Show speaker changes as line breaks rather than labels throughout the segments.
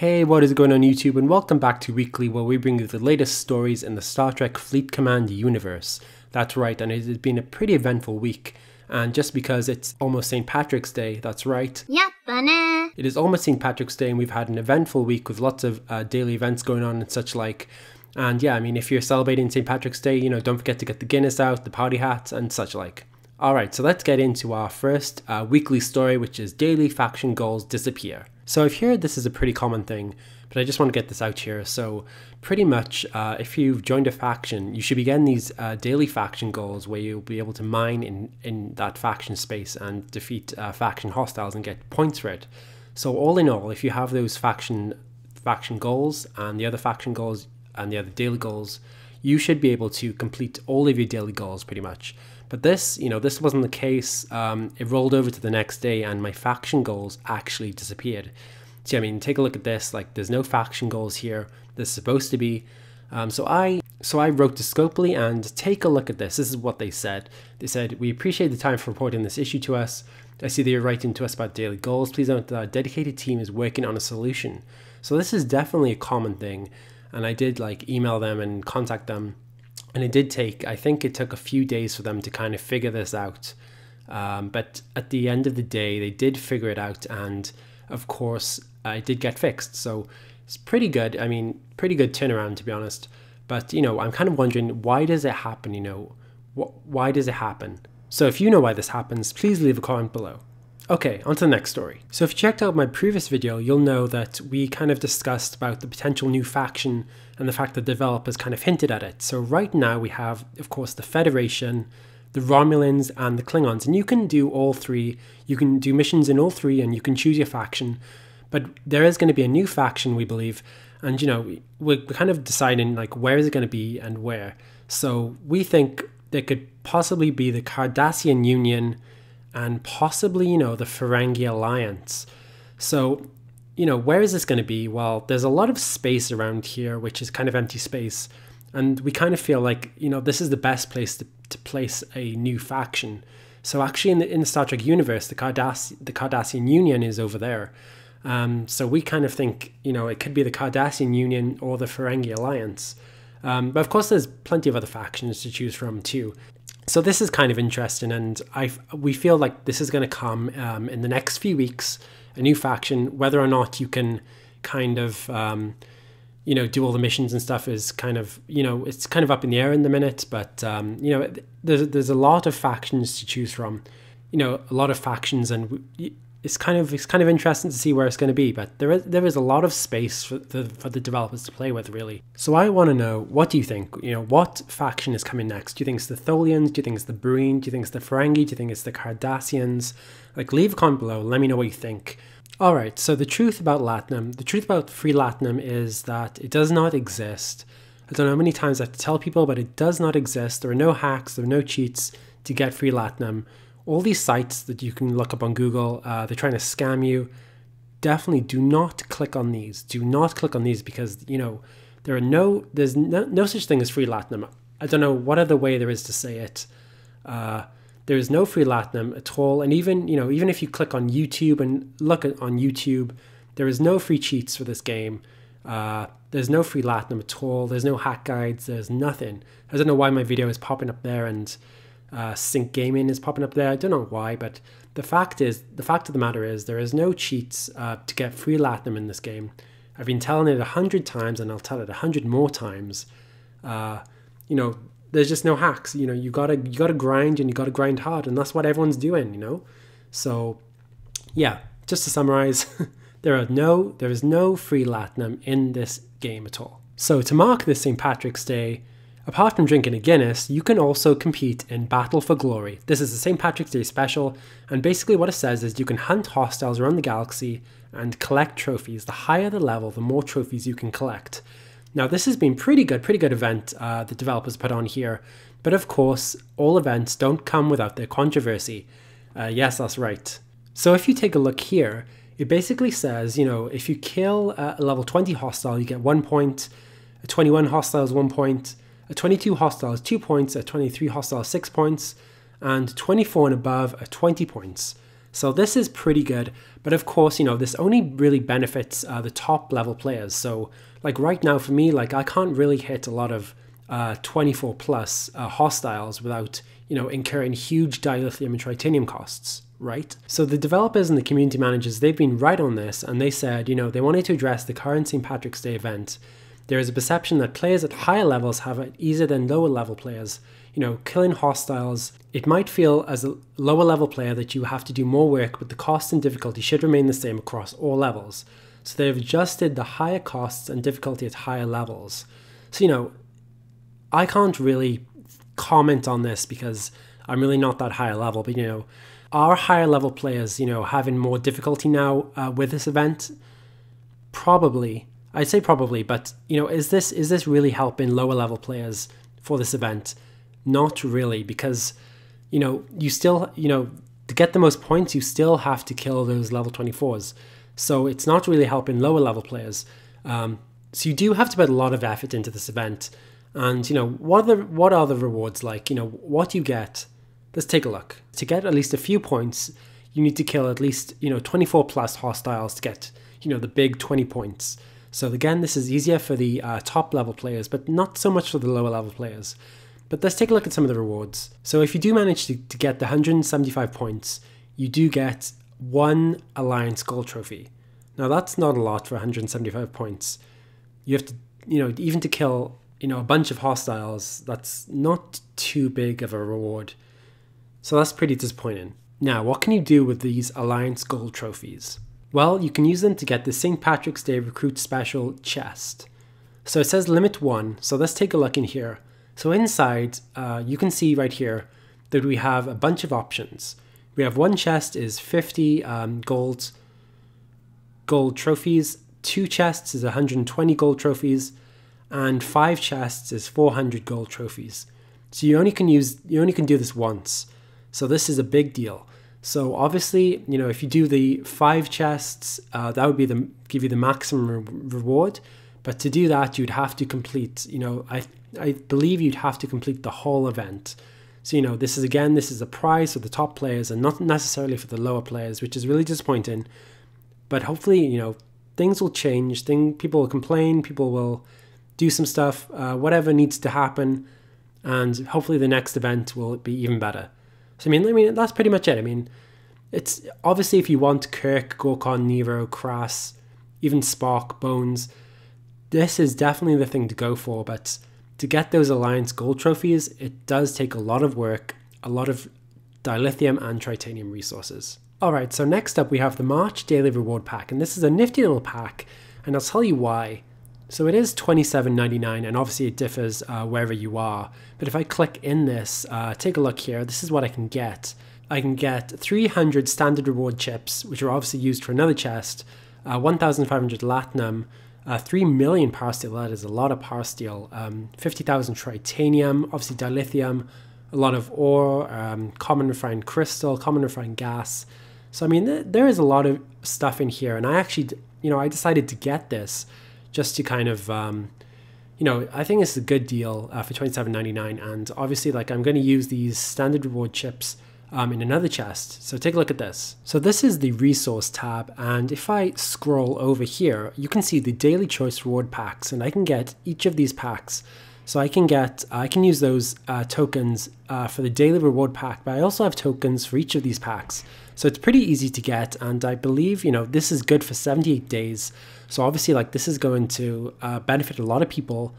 Hey, what is going on YouTube, and welcome back to Weekly, where we bring you the latest stories in the Star Trek Fleet Command universe. That's right, and it has been a pretty eventful week, and just because it's almost St. Patrick's Day, that's right. It is almost St. Patrick's Day, and we've had an eventful week with lots of daily events going on and such like. And yeah, I mean, if you're celebrating St. Patrick's Day, don't forget to get the Guinness out, the party hats, and such like. Alright, so let's get into our first weekly story, which is daily faction goals disappear. So I've heard this is a pretty common thing, but I just want to get this out here. So pretty much, if you've joined a faction, you should be getting these daily faction goals where you'll be able to mine in that faction space and defeat faction hostiles and get points for it. So all in all, if you have those faction goals and the other faction goals and the other daily goals, you should be able to complete all of your daily goals pretty much. But this, this wasn't the case. It rolled over to the next day and my faction goals actually disappeared. So, I mean, take a look at this. Like, there's no faction goals here. There's supposed to be. So I wrote to Scopely and take a look at this. This is what they said. They said, "We appreciate the time for reporting this issue to us. I see that you're writing to us about daily goals. Please note that our dedicated team is working on a solution." So this is definitely a common thing. And I did email them and contact them. And it did take, I think it took a few days for them to kind of figure this out. But at the end of the day, they did figure it out. And of course, it did get fixed. So it's pretty good. I mean, pretty good turnaround, to be honest. But, I'm kind of wondering, why does it happen? Why does it happen? So if you know why this happens, please leave a comment below. Okay, on to the next story. So if you checked out my previous video, you'll know that we kind of discussed about the potential new faction and the fact that developers kind of hinted at it. So right now we have, of course, the Federation, the Romulans, and the Klingons. And you can do all three. You can do missions in all three and you can choose your faction. But there is going to be a new faction, we believe. And, we're kind of deciding, where is it going to be and where. So we think there could possibly be the Cardassian Union and possibly, the Ferengi Alliance. So, where is this going to be? Well, there's a lot of space around here, which is kind of empty space. And we kind of feel like, this is the best place to place a new faction. So actually in the Star Trek universe, the Cardassian Union is over there. So we kind of think, it could be the Cardassian Union or the Ferengi Alliance. But of course, there's plenty of other factions to choose from too. So this is kind of interesting, and we feel like this is going to come in the next few weeks, a new faction. Whether or not you can kind of, do all the missions and stuff is kind of, it's kind of up in the air in the minute. But, there's a lot of factions to choose from, a lot of factions, and it's kind of interesting to see where it's going to be, but there is a lot of space for the developers to play with, really. So I want to know, what do you think? What faction is coming next? Do you think it's the Tholians? Do you think it's the Brewing? Do you think it's the Ferengi? Do you think it's the Cardassians? Leave a comment below. Let me know what you think. All right. So the truth about Latinum, the truth about Free Latinum is that it does not exist. I don't know how many times I have to tell people, but it does not exist. There are no hacks. There are no cheats to get Free Latinum. All these sites that you can look up on Google, they're trying to scam you. Definitely do not click on these. Do not click on these because, there's no such thing as Free Latinum. I don't know what other way there is to say it. There is no Free Latinum at all. And even if you click on YouTube and look on YouTube, there is no free cheats for this game. There's no Free Latinum at all. There's no hack guides. There's nothing. I don't know why my video is popping up there and Sync Gaming is popping up there. I don't know why, but the fact of the matter is there is no cheats to get Free Latinum in this game. I've been telling it 100 times and I'll tell it 100 more times. There's just no hacks. You gotta grind, and you gotta grind hard, and that's what everyone's doing. So yeah, just to summarize, there is no Free Latinum in this game at all. So to mark this St. Patrick's Day, apart from drinking a Guinness, you can also compete in Battle for Glory. This is a St. Patrick's Day special, and basically what it says is you can hunt hostiles around the galaxy and collect trophies. The higher the level, the more trophies you can collect. Now this has been pretty good event the developers put on here, but of course all events don't come without their controversy. Yes, that's right. So if you take a look here, it basically says, if you kill a level 20 hostile, you get 1 point, a 21 hostile is 1 point, a 22 hostile is 2 points, a 23 hostile is 6 points, and 24 and above are 20 points. So this is pretty good, but of course, this only really benefits the top level players. So like right now for me, like I can't really hit a lot of 24 plus hostiles without, incurring huge dilithium and tritanium costs, right? So the developers and the community managers, they've been right on this, and they said, they wanted to address the current St. Patrick's Day event. There is a perception that players at higher levels have it easier than lower level players. Killing hostiles, it might feel as a lower level player that you have to do more work, but the cost and difficulty should remain the same across all levels. So they've adjusted the higher costs and difficulty at higher levels. So, I can't really comment on this because I'm really not that higher level, but are higher level players, having more difficulty now with this event? Probably. I'd say probably, but is this really helping lower level players for this event? Not really, because you still, to get the most points, you still have to kill those level 24s. So it's not really helping lower level players. So you do have to put a lot of effort into this event. And what are the rewards like? What you get. Let's take a look. To get at least a few points, you need to kill at least 24 plus hostiles to get the big 20 points. So again, this is easier for the top level players, but not so much for the lower level players. But let's take a look at some of the rewards. So if you do manage to get the 175 points, you do get 1 Alliance Gold Trophy. Now that's not a lot for 175 points. You have to, even to kill, a bunch of hostiles, that's not too big of a reward. So that's pretty disappointing. Now, what can you do with these Alliance Gold Trophies? Well, you can use them to get the St. Patrick's Day Recruit Special chest. So it says limit 1, so let's take a look in here. So inside, you can see right here that we have a bunch of options. We have one chest is 50 gold trophies, 2 chests is 120 gold trophies, and 5 chests is 400 gold trophies. So you only can do this once. So this is a big deal. So obviously, if you do the 5 chests, that would be give you the maximum reward. But to do that, you'd have to complete, I believe you'd have to complete the whole event. So, this is a prize for the top players and not necessarily for the lower players, which is really disappointing. But hopefully, things will change. People will complain. People will do some stuff, whatever needs to happen. And hopefully the next event will be even better. So, I mean, that's pretty much it. It's obviously if you want Kirk, Gorkon, Nero, Crass, even Spock, Bones, this is definitely the thing to go for. But to get those Alliance Gold Trophies, it does take a lot of work, a lot of dilithium and tritanium resources. Alright, so next up we have the March Daily Reward Pack, and this is a nifty little pack, and I'll tell you why. So it is $27.99, and obviously it differs wherever you are. But if I click in this, take a look here, this is what I can get. I can get 300 standard reward chips, which are obviously used for another chest, 1,500 latinum, 3 million power steel, that is a lot of power steel, 50,000 tritanium, obviously dilithium, a lot of ore, common refined crystal, common refined gas. So I mean, there is a lot of stuff in here, and I actually, I decided to get this just to kind of, I think it's a good deal for $27.99, and obviously, like, I'm going to use these standard reward chips in another chest. So take a look at this. So this is the resource tab, and if I scroll over here, you can see the daily choice reward packs, and I can get each of these packs. So I can use those tokens for the daily reward pack, but I also have tokens for each of these packs. So it's pretty easy to get, and I believe, this is good for 78 days. So obviously, like, this is going to benefit a lot of people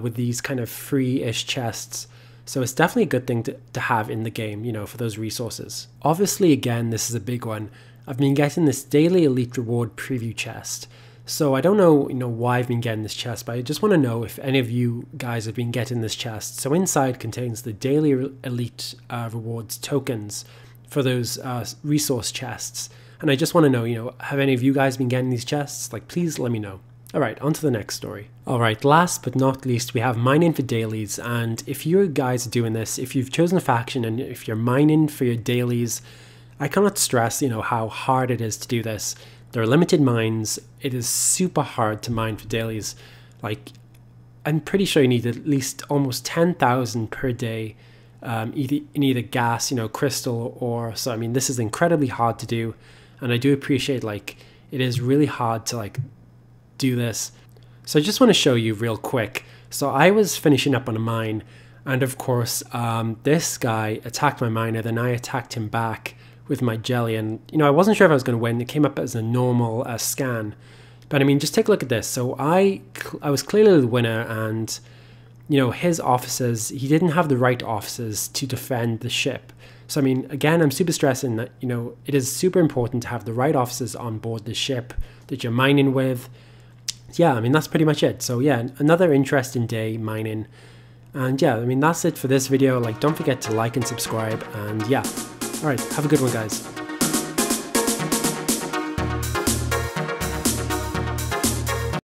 with these kind of free-ish chests. So it's definitely a good thing to have in the game, for those resources. Obviously, again, this is a big one. I've been getting this daily elite reward preview chest. So I don't know, why I've been getting this chest, but I just want to know if any of you guys have been getting this chest. So inside contains the daily elite rewards tokens for those resource chests. And I just want to know, have any of you guys been getting these chests? Like, please let me know. Alright, on to the next story. Alright, last but not least, we have mining for dailies. And if you guys are doing this, if you've chosen a faction and if you're mining for your dailies, I cannot stress, how hard it is to do this. There are limited mines. It is super hard to mine for dailies. Like, I'm pretty sure you need at least almost 10,000 per day in either gas, you know, crystal, or so. I mean, this is incredibly hard to do, and I do appreciate, like, it is really hard to like do this. So I just want to show you real quick. So I was finishing up on a mine, and of course this guy attacked my miner, then I attacked him back with my jelly, and you know, I wasn't sure if I was going to win. It came up as a normal scan, but I mean, just take a look at this. So I was clearly the winner, and you know, his officers, he didn't have the right officers to defend the ship. So I mean, again, I'm super stressing that, you know, it is super important to have the right officers on board the ship that you're mining with. Yeah, I mean, that's pretty much it. So yeah, another interesting day mining. And yeah, I mean, that's it for this video. Like, don't forget to like and subscribe, and yeah. All right, have a good one, guys.